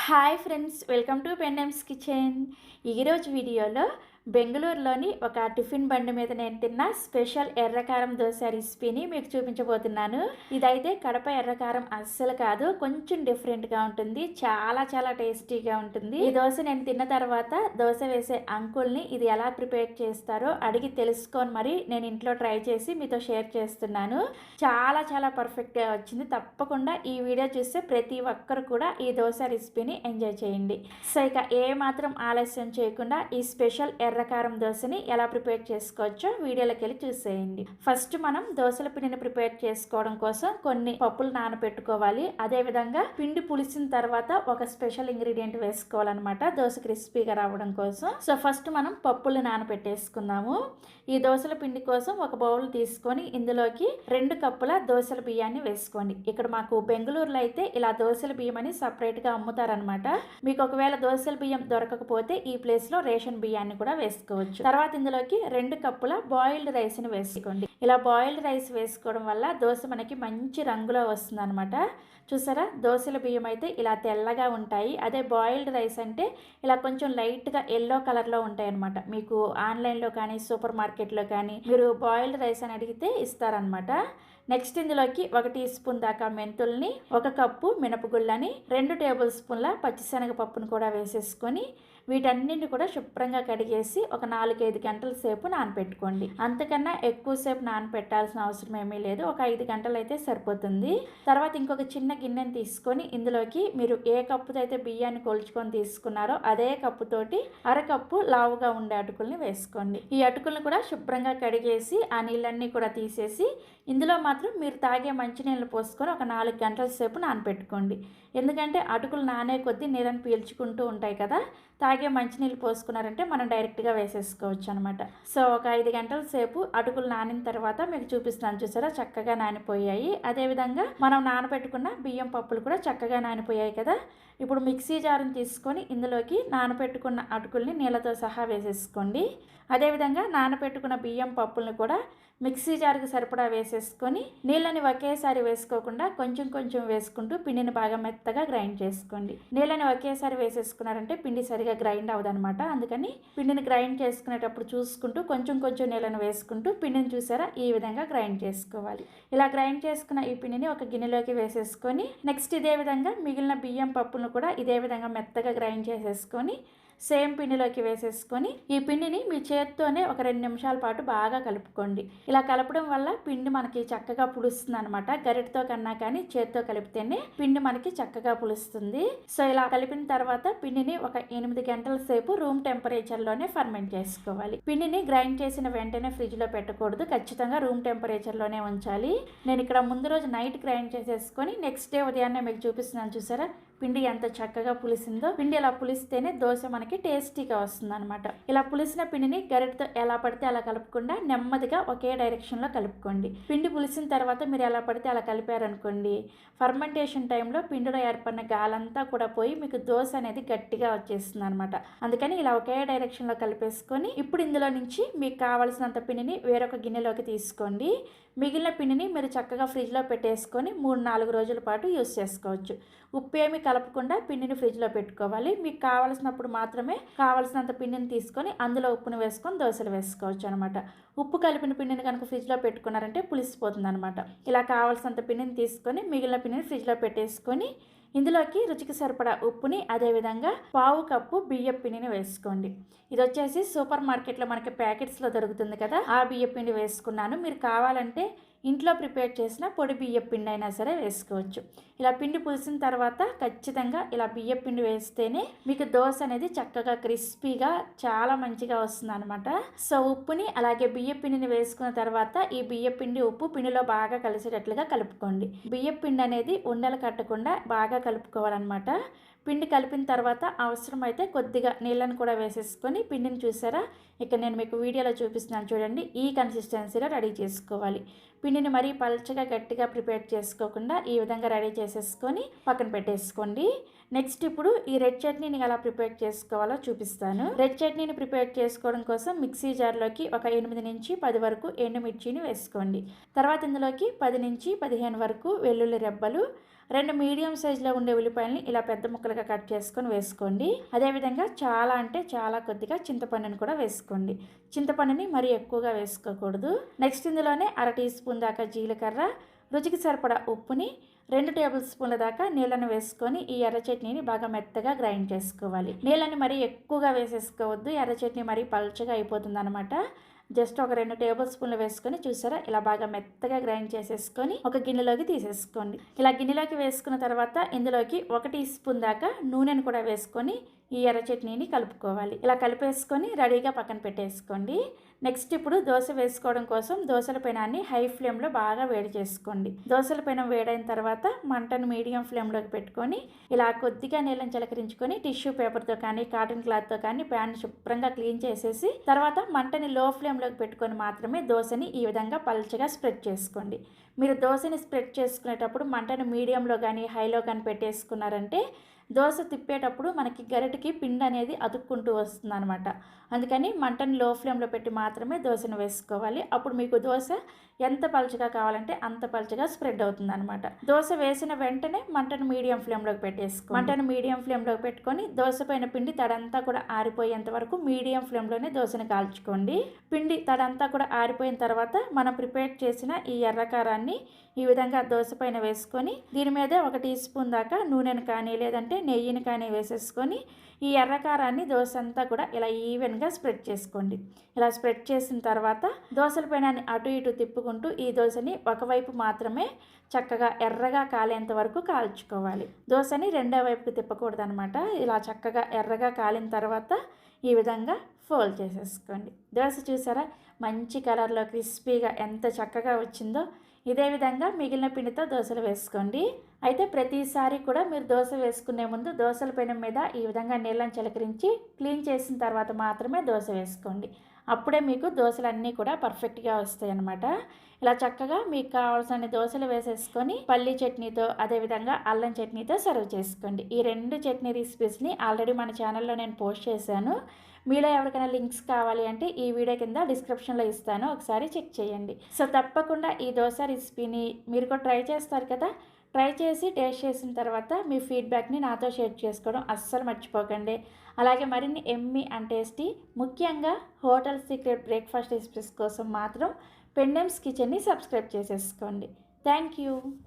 Hi friends, welcome to Pendems kitchen. ఈరోజు వీడియోలో బెంగళూరులోని ఒక టిఫిన్ బండి మీద నేను తిన్న స్పెషల్ ఎర్రకారం దోశ రెసిపీని మీకు చూపించబోతున్నాను. ఇదైతే కడప ఎర్రకారం అస్సలు కాదు, కొంచెం డిఫరెంట్గా ఉంటుంది. చాలా చాలా టేస్టీగా ఉంటుంది. ఈ దోశ నేను తిన్న తర్వాత దోశ వేసే అంకుల్ని ఇది ఎలా ప్రిపేర్ చేస్తారో అడిగి తెలుసుకొని మరి నేను ఇంట్లో ట్రై చేసి మీతో షేర్ చేస్తున్నాను. చాలా చాలా పర్ఫెక్ట్గా వచ్చింది. తప్పకుండా ఈ వీడియో చూస్తే ప్రతి ఒక్కరు కూడా ఈ దోశ రెసిపీని ఎంజాయ్ చేయండి. సో ఇక ఏ మాత్రం ఆలస్యం చేయకుండా ఈ స్పెషల్ ఎర్రకారం దోశని ఎలా ప్రిపేర్ చేసుకోవచ్చో వీడియోలోకి వెళ్ళి చూసేయండి. ఫస్ట్ మనం దోశల పిండిని ప్రిపేర్ చేసుకోవడం కోసం కొన్ని పప్పులు నానబెట్టుకోవాలి. అదేవిధంగా పిండి పులిసిన తర్వాత ఒక స్పెషల్ ఇంగ్రీడియంట్ వేసుకోవాలన్నమాట దోశ క్రిస్పీగా రావడం కోసం. సో ఫస్ట్ మనం పప్పులు నానబెట్టేసుకుందాము. ఈ దోశల పిండి కోసం ఒక బౌల్ తీసుకొని ఇందులోకి 2 కప్పుల దోశల బియ్యాన్ని వేసుకోండి. ఇక్కడ మాకు బెంగళూరులో అయితే ఇలా దోశల బియ్యం అని సపరేట్గా అమ్ముతారనమాట. మీకు ఒకవేళ దోశల బియ్యం దొరకకపోతే ఈ ప్లేస్లో రేషన్ బియ్యాన్ని కూడా వేసుకోవచ్చు. తర్వాత ఇందులోకి 2 కప్పుల బాయిల్డ్ రైస్ని వేసుకోండి. ఇలా బాయిల్డ్ రైస్ వేసుకోవడం వల్ల దోశ మనకి మంచి రంగులో వస్తుంది అనమాట. చూసారా, దోశల బియ్యం అయితే ఇలా తెల్లగా ఉంటాయి. అదే బాయిల్డ్ రైస్ అంటే ఇలా కొంచెం లైట్గా ఎల్లో కలర్లో ఉంటాయి అనమాట. మీకు ఆన్లైన్లో కానీ సూపర్ మార్కెట్లో కానీ మీరు బాయిల్డ్ రైస్ అని అడిగితే ఇస్తారనమాట. నెక్స్ట్ ఇందులోకి 1 టీ స్పూన్ దాకా మెంతుల్ని, 1 కప్పు మినపగుళ్ళని, 2 టేబుల్ స్పూన్ల పచ్చిశనగపప్పును కూడా వేసేసుకొని వీటన్నింటిని కూడా శుభ్రంగా కడిగేసి ఒక 4-5 గంటల సేపు నానపెట్టుకోండి. అంతకన్నా ఎక్కువసేపు నానపెట్టాల్సిన అవసరం ఏమీ లేదు. ఒక 5 గంటలు అయితే సరిపోతుంది. తర్వాత ఇంకొక చిన్న గిన్నెని తీసుకొని ఇందులోకి మీరు ఏ కప్పుతో అయితే బియ్యాన్ని కొలుచుకొని తీసుకున్నారో అదే కప్పుతోటి 1/2 కప్పు లావుగా ఉండే అటుకుల్ని వేసుకోండి. ఈ అటుకుల్ని కూడా శుభ్రంగా కడిగేసి ఆ నీళ్ళన్నీ కూడా తీసేసి ఇందులో మాత్రం మీరు తాగే మంచినీళ్ళు పోసుకొని ఒక 4 గంటల సేపు నానపెట్టుకోండి. ఎందుకంటే అటుకులు నానే కొద్దీ నీళ్ళని పీల్చుకుంటూ ఉంటాయి కదా. తాగే మంచినీళ్ళు పోసుకున్నారంటే మనం డైరెక్ట్గా వేసేసుకోవచ్చు అనమాట. సో ఒక 5 గంటల సేపు అటుకులు నానిన తర్వాత మీకు చూపిస్తున్నాను, చూసారా చక్కగా నానిపోయాయి. అదేవిధంగా మనం నానబెట్టుకున్న బియ్యం పప్పులు కూడా చక్కగా నానిపోయాయి కదా. ఇప్పుడు మిక్సీ జారుని తీసుకొని ఇందులోకి నానబెట్టుకున్న అటుకుల్ని నీళ్ళతో సహా వేసేసుకోండి. అదేవిధంగా నానబెట్టుకున్న బియ్యం పప్పులను కూడా మిక్సీ జారుకి సరిపడా వేసేసుకొని నీళ్ళని ఒకేసారి వేసుకోకుండా కొంచెం కొంచెం వేసుకుంటూ పిండిని బాగా మెత్తగా గ్రైండ్ చేసుకోండి. నీళ్ళని ఒకేసారి వేసేసుకున్నారంటే పిండి సరిగా గ్రైండ్ అవ్వదనమాట. అందుకని పిండిని గ్రైండ్ చేసుకునేటప్పుడు చూసుకుంటూ కొంచెం కొంచెం నీళ్ళని వేసుకుంటూ పిండిని చూసారా ఈ విధంగా గ్రైండ్ చేసుకోవాలి. ఇలా గ్రైండ్ చేసుకున్న ఈ పిండిని ఒక గిన్నెలోకి వేసేసుకొని నెక్స్ట్ ఇదే విధంగా మిగిలిన బియ్యం పప్పులను కూడా ఇదే విధంగా మెత్తగా గ్రైండ్ చేసేసుకొని సేమ్ పిండిలోకి వేసేసుకొని ఈ పిండిని మీ చేత్తోనే ఒక 2 నిమిషాల పాటు బాగా కలుపుకోండి. ఇలా కలపడం వల్ల పిండి మనకి చక్కగా పులుస్తుంది అనమాట. గరిటతో కన్నా కానీ చేత్తో కలిపితేనే పిండి మనకి చక్కగా పులుస్తుంది. సో ఇలా కలిపిన తర్వాత పిండిని ఒక 8 గంటల సేపు రూమ్ టెంపరేచర్లోనే ఫర్మెంట్ చేసుకోవాలి. పిండిని గ్రైండ్ చేసిన వెంటనే ఫ్రిడ్జ్లో పెట్టకూడదు, ఖచ్చితంగా రూమ్ టెంపరేచర్లోనే ఉంచాలి. నేను ఇక్కడ ముందు రోజు నైట్ గ్రైండ్ చేసేసుకొని నెక్స్ట్ డే ఉదయాన్నే మీకు చూపిస్తున్నాను, చూసారా పిండి ఎంత చక్కగా పులిసిందో. పిండి ఇలా పులిస్తేనే దోశ మనకి టేస్టీగా వస్తుంది అనమాట. ఇలా పులిసిన పిండిని గరిటతో ఎలా పడితే అలా కలుపుకుండా నెమ్మదిగా ఒకే డైరెక్షన్లో కలుపుకోండి. పిండి పులిసిన తర్వాత మీరు ఎలా పడితే అలా కలిపారనుకోండి, ఫర్మెంటేషన్ టైంలో పిండిలో ఏర్పడిన గాలంతా కూడా పోయి మీకు దోశ అనేది గట్టిగా వచ్చేస్తుంది అనమాట. అందుకని ఇలా ఒకే డైరెక్షన్లో కలిపేసుకొని ఇప్పుడు ఇందులో నుంచి మీకు కావాల్సినంత పిండిని వేరొక గిన్నెలోకి తీసుకోండి. మిగిలిన పిండిని మీరు చక్కగా ఫ్రిడ్జ్లో పెట్టేసుకొని 3-4 రోజుల పాటు యూస్ చేసుకోవచ్చు. ఉప్పు ఏమి కలపకుండా పిండిని ఫ్రిడ్జ్లో పెట్టుకోవాలి. మీకు కావాల్సినప్పుడు మాత్రమే కావాల్సినంత పిండిని తీసుకొని అందులో ఉప్పును వేసుకొని దోశలు వేసుకోవచ్చు అనమాట. ఉప్పు కలిపిన పిండిని కనుక ఫ్రిడ్జ్లో పెట్టుకున్నారంటే పులిసిపోతుంది అనమాట. ఇలా కావాల్సినంత పిండిని తీసుకొని మిగిలిన పిండిని ఫ్రిడ్జ్లో పెట్టేసుకొని ఇందులోకి రుచికి సరిపడా ఉప్పుని అదేవిధంగా 1/2 కప్పు బియ్యం పిండిని వేసుకోండి. ఇది వచ్చేసి సూపర్ మార్కెట్లో మనకి ప్యాకెట్స్లో దొరుకుతుంది కదా, ఆ బియ్యం పిండి వేసుకున్నాను. మీరు కావాలంటే ఇంట్లో ప్రిపేర్ చేసిన పొడి బియ్యం పిండి అయినా సరే వేసుకోవచ్చు. ఇలా పిండి పులిసిన తర్వాత ఖచ్చితంగా ఇలా బియ్యం పిండి వేస్తేనే మీకు దోశ అనేది చక్కగా క్రిస్పీగా చాలా మంచిగా వస్తుంది అనమాట. సో ఉప్పుని అలాగే బియ్యం పిండిని వేసుకున్న తర్వాత ఈ బియ్యం పిండి ఉప్పు పిండిలో బాగా కలిసేటట్లుగా కలుపుకోండి. బియ్యం పిండి అనేది ఉండలు కట్టకుండా బాగా కలుపుకోవాలన్నమాట. పిండి కలిపిన తర్వాత అవసరమైతే కొద్దిగా నీళ్ళను కూడా వేసేసుకొని పిండిని చూసారా ఇక్కడ నేను మీకు వీడియోలో చూపిస్తున్నాను చూడండి, ఈ కన్సిస్టెన్సీలో రెడీ చేసుకోవాలి. పిండిని మరీ పల్చగా గట్టిగా ప్రిపేర్ చేసుకోకుండా ఈ విధంగా రెడీ చేసేసుకొని పక్కన పెట్టేసుకోండి. నెక్స్ట్ ఇప్పుడు ఈ రెడ్ చట్నీని ఎలా ప్రిపేర్ చేసుకోవాలో చూపిస్తాను. రెడ్ చట్నీని ప్రిపేర్ చేసుకోవడం కోసం మిక్సీ జార్లోకి ఒక 8 నుంచి 10 వరకు ఎండుమిర్చిని వేసుకోండి. తర్వాత ఇందులోకి 10 నుంచి 15 వరకు వెల్లుల్లి రెబ్బలు, 2 మీడియం సైజులో ఉండే ఉల్లిపాయలని ఇలా పెద్ద ముక్కలుగా కట్ చేసుకొని వేసుకోండి. అదేవిధంగా చాలా అంటే చాలా కొద్దిగా చింతపండుని కూడా వేసుకోండి. చింతపండుని మరీ ఎక్కువగా వేసుకోకూడదు. నెక్స్ట్ ఇందులోనే 1/2 టీ స్పూన్ దాకా జీలకర్ర, రుచికి సరిపడా ఉప్పుని, 2 టేబుల్ స్పూన్ల దాకా నీళ్ళని వేసుకొని ఈ ఎర్ర చట్నీని బాగా మెత్తగా గ్రైండ్ చేసుకోవాలి. నీళ్ళని మరీ ఎక్కువగా వేసేసుకోవద్దు, ఎర్ర చట్నీ మరీ పల్చగా అయిపోతుంది అనమాట. జస్ట్ ఒక 2 టేబుల్ స్పూన్లు వేసుకొని చూసారా ఇలా బాగా మెత్తగా గ్రైండ్ చేసేసుకొని ఒక గిన్నెలోకి తీసేసుకోండి. ఇలా గిన్నెలోకి వేసుకున్న తర్వాత ఇందులోకి 1 టీ స్పూన్ దాకా నూనెను కూడా వేసుకొని ఈ ఎర్ర చట్నీని కలుపుకోవాలి. ఇలా కలిపేసుకొని రెడీగా పక్కన పెట్టేసుకోండి. నెక్స్ట్ ఇప్పుడు దోశ వేసుకోవడం కోసం దోశల పెనాన్ని హై ఫ్లేమ్లో బాగా వేడి చేసుకోండి. దోశల పెనం వేడైన తర్వాత మంటను మీడియం ఫ్లేమ్లోకి పెట్టుకొని ఇలా కొద్దిగా నీళ్ళని చిలకరించుకొని టిష్యూ పేపర్తో కానీ కాటన్ క్లాత్తో కానీ ప్యాన్ శుభ్రంగా క్లీన్ చేసేసి తర్వాత మంటని లో ఫ్లేమ్లోకి పెట్టుకొని మాత్రమే దోశని ఈ విధంగా పల్చగా స్ప్రెడ్ చేసుకోండి. మీరు దోశని స్ప్రెడ్ చేసుకునేటప్పుడు మంటను మీడియంలో కానీ హైలో కానీ పెట్టేసుకున్నారంటే దోశ తిప్పేటప్పుడు మనకి గరిటకి పిండి అనేది అతుక్కుంటూ వస్తుంది అనమాట. అందుకని మంటని లో ఫ్లేమ్లో పెట్టి మాత్రమే దోశను వేసుకోవాలి. అప్పుడు మీకు దోశ ఎంత పలుచగా కావాలంటే అంత పలుచగా స్ప్రెడ్ అవుతుంది అనమాట. దోశ వేసిన వెంటనే మంటను మీడియం ఫ్లేమ్లోకి పెట్టేసుకోండి. మంటను మీడియం ఫ్లేమ్లోకి పెట్టుకొని దోశ పైన పిండి తడంతా కూడా ఆరిపోయేంత వరకు మీడియం ఫ్లేమ్లోనే దోశను కాల్చుకోండి. పిండి తడంతా కూడా ఆరిపోయిన తర్వాత మనం ప్రిపేర్ చేసిన ఈ ఎర్రకారాన్ని ఈ విధంగా దోశ పైన వేసుకొని దీని మీద 1 టీ స్పూన్ దాకా నూనెను కానీ లేదంటే నెయ్యిని కానీ వేసేసుకొని ఈ ఎర్రకారాన్ని దోశ అంతా కూడా ఇలా ఈవెన్గా స్ప్రెడ్ చేసుకోండి. ఇలా స్ప్రెడ్ చేసిన తర్వాత దోశల పైన అటు ఇటు తిప్పుకుంటూ ఈ దోశని ఒకవైపు మాత్రమే చక్కగా ఎర్రగా కాలేంత వరకు కాల్చుకోవాలి. దోశని రెండో వైపుకి తిప్పకూడదు అనమాట. ఇలా చక్కగా ఎర్రగా కాలిన తర్వాత ఈ విధంగా ఫోల్డ్ చేసేసుకోండి. దోశ చూసారా మంచి కలర్లో క్రిస్పీగా ఎంత చక్కగా వచ్చిందో. ఇదే విధంగా మిగిలిన పిండితో దోశలు వేసుకోండి. అయితే ప్రతిసారి కూడా మీరు దోశ వేసుకునే ముందు దోశల పెనం మీద ఈ విధంగా నీళ్ళని చిలకరించి క్లీన్ చేసిన తర్వాత మాత్రమే దోశ వేసుకోండి. అప్పుడే మీకు దోశలు అన్నీ కూడా పర్ఫెక్ట్గా వస్తాయి అన్నమాట. ఇలా చక్కగా మీకు కావాల్సిన దోశలు వేసేసుకొని పల్లీ చట్నీతో అదేవిధంగా అల్లం చట్నీతో సర్వ్ చేసుకోండి. ఈ 2 చట్నీ రెసిపీస్ని ఆల్రెడీ మన ఛానల్లో నేను పోస్ట్ చేశాను. మీలో ఎవరికైనా లింక్స్ కావాలి అంటే ఈ వీడియో కింద డిస్క్రిప్షన్లో ఇస్తాను, ఒకసారి చెక్ చేయండి. సో తప్పకుండా ఈ దోశ రెసిపీని మీరు కూడా ట్రై చేస్తారు కదా. ట్రై చేసి టేస్ట్ చేసిన తర్వాత మీ ఫీడ్బ్యాక్ని నాతో షేర్ చేసుకోవడం అస్సలు మర్చిపోకండి. అలాగే మరిన్ని ఎమ్మీ అండ్ టేస్టీ ముఖ్యంగా హోటల్ సీక్రెట్ బ్రేక్ఫాస్ట్ రెసిపీస్ కోసం మాత్రం పెండెమ్స్ కిచెన్ని సబ్స్క్రైబ్ చేసేసుకోండి. Thank you.